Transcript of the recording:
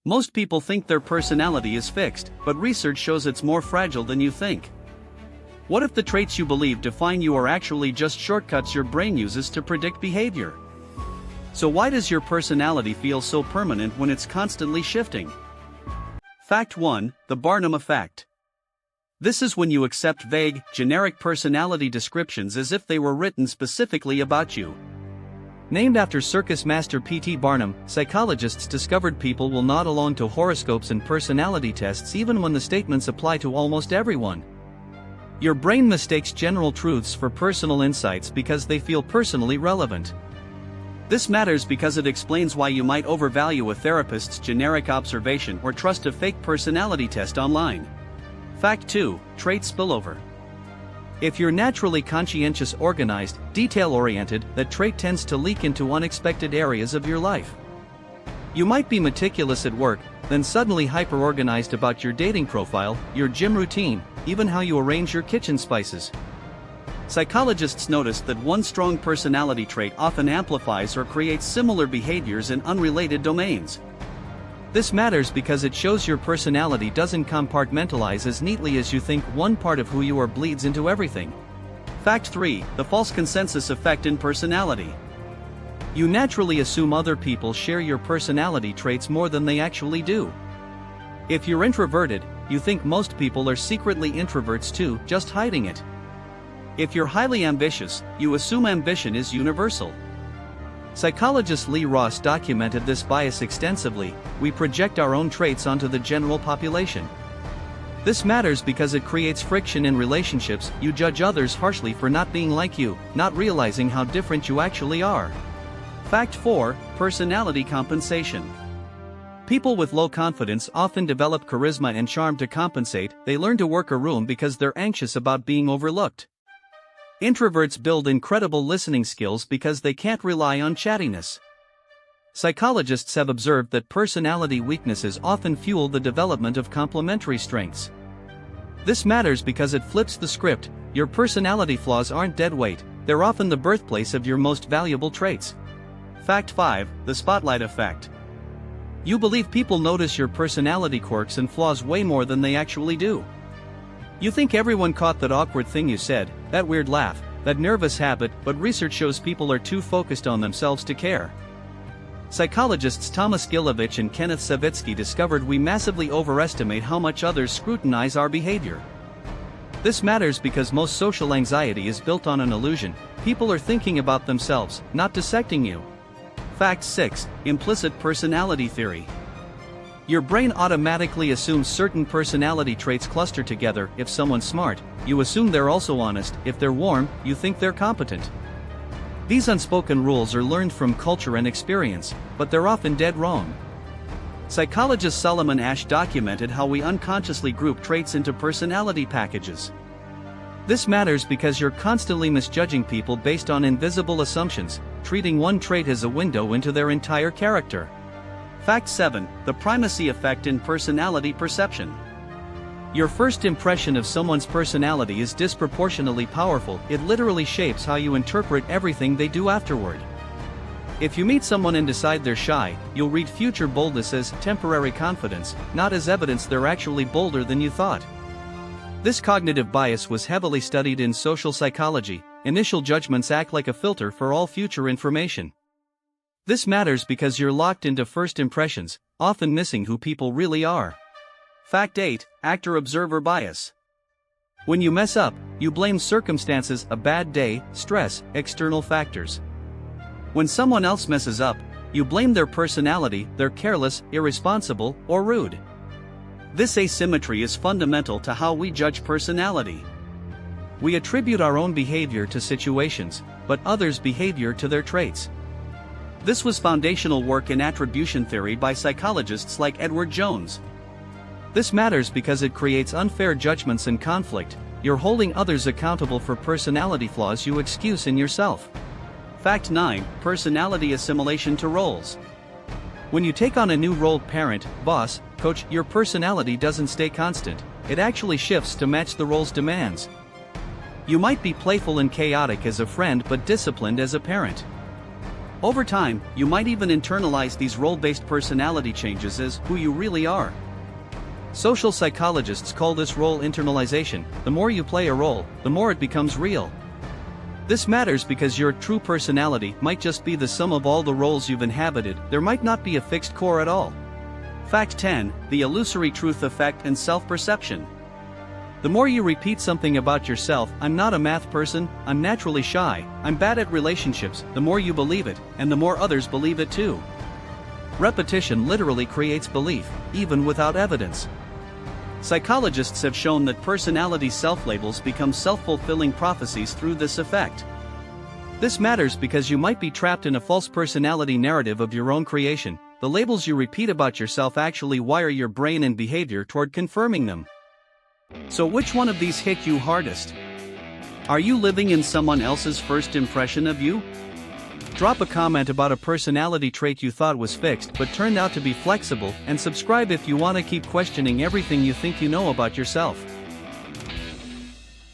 Most people think their personality is fixed, but research shows it's more fragile than you think. What if the traits you believe define you are actually just shortcuts your brain uses to predict behavior? So why does your personality feel so permanent when it's constantly shifting? Fact 1: The Barnum Effect. This is when you accept vague, generic personality descriptions as if they were written specifically about you. Named after circus master P.T. Barnum, psychologists discovered people will nod along to horoscopes and personality tests even when the statements apply to almost everyone. Your brain mistakes general truths for personal insights because they feel personally relevant. This matters because it explains why you might overvalue a therapist's generic observation or trust a fake personality test online. Fact 2: Trait Spillover. If you're naturally conscientious, organized, detail-oriented, that trait tends to leak into unexpected areas of your life. You might be meticulous at work, then suddenly hyper-organized about your dating profile, your gym routine, even how you arrange your kitchen spices. Psychologists notice that one strong personality trait often amplifies or creates similar behaviors in unrelated domains. This matters because it shows your personality doesn't compartmentalize as neatly as you think. One part of who you are bleeds into everything. Fact 3: The False Consensus Effect in Personality. You naturally assume other people share your personality traits more than they actually do. If you're introverted, you think most people are secretly introverts too, just hiding it. If you're highly ambitious, you assume ambition is universal. Psychologist Lee Ross documented this bias extensively: we project our own traits onto the general population. This matters because it creates friction in relationships. You judge others harshly for not being like you, not realizing how different you actually are. Fact 4: Personality Compensation. People with low confidence often develop charisma and charm to compensate. They learn to work a room because they're anxious about being overlooked. Introverts build incredible listening skills because they can't rely on chattiness. Psychologists have observed that personality weaknesses often fuel the development of complementary strengths. This matters because it flips the script. Your personality flaws aren't dead weight, they're often the birthplace of your most valuable traits. Fact 5: The Spotlight Effect. You believe people notice your personality quirks and flaws way more than they actually do. You think everyone caught that awkward thing you said, that weird laugh, that nervous habit, but research shows people are too focused on themselves to care. Psychologists Thomas Gilovich and Kenneth Savitsky discovered we massively overestimate how much others scrutinize our behavior. This matters because most social anxiety is built on an illusion. People are thinking about themselves, not dissecting you. Fact 6: Implicit Personality Theory. Your brain automatically assumes certain personality traits cluster together. If someone's smart, you assume they're also honest. If they're warm, you think they're competent. These unspoken rules are learned from culture and experience, but they're often dead wrong. Psychologist Solomon Asch documented how we unconsciously group traits into personality packages. This matters because you're constantly misjudging people based on invisible assumptions, treating one trait as a window into their entire character. Fact 7: The Primacy Effect in Personality Perception. Your first impression of someone's personality is disproportionately powerful. It literally shapes how you interpret everything they do afterward. If you meet someone and decide they're shy, you'll read future boldness as temporary confidence, not as evidence they're actually bolder than you thought. This cognitive bias was heavily studied in social psychology. Initial judgments act like a filter for all future information. This matters because you're locked into first impressions, often missing who people really are. Fact 8: Actor-observer bias. When you mess up, you blame circumstances, a bad day, stress, external factors. When someone else messes up, you blame their personality, they're careless, irresponsible, or rude. This asymmetry is fundamental to how we judge personality. We attribute our own behavior to situations, but others' behavior to their traits. This was foundational work in attribution theory by psychologists like Edward Jones. This matters because it creates unfair judgments and conflict. You're holding others accountable for personality flaws you excuse in yourself. Fact 9: Personality assimilation to roles. When you take on a new role, parent, boss, coach, your personality doesn't stay constant, it actually shifts to match the role's demands. You might be playful and chaotic as a friend but disciplined as a parent. Over time, you might even internalize these role-based personality changes as who you really are. Social psychologists call this role internalization. The more you play a role, the more it becomes real. This matters because your true personality might just be the sum of all the roles you've inhabited. There might not be a fixed core at all. Fact 10, the illusory truth effect and self-perception. The more you repeat something about yourself, I'm not a math person, I'm naturally shy, I'm bad at relationships, the more you believe it, and the more others believe it too. Repetition literally creates belief, even without evidence. Psychologists have shown that personality self-labels become self-fulfilling prophecies through this effect. This matters because you might be trapped in a false personality narrative of your own creation. The labels you repeat about yourself actually wire your brain and behavior toward confirming them. So which one of these hit you hardest? Are you living in someone else's first impression of you? Drop a comment about a personality trait you thought was fixed but turned out to be flexible, and subscribe if you want to keep questioning everything you think you know about yourself.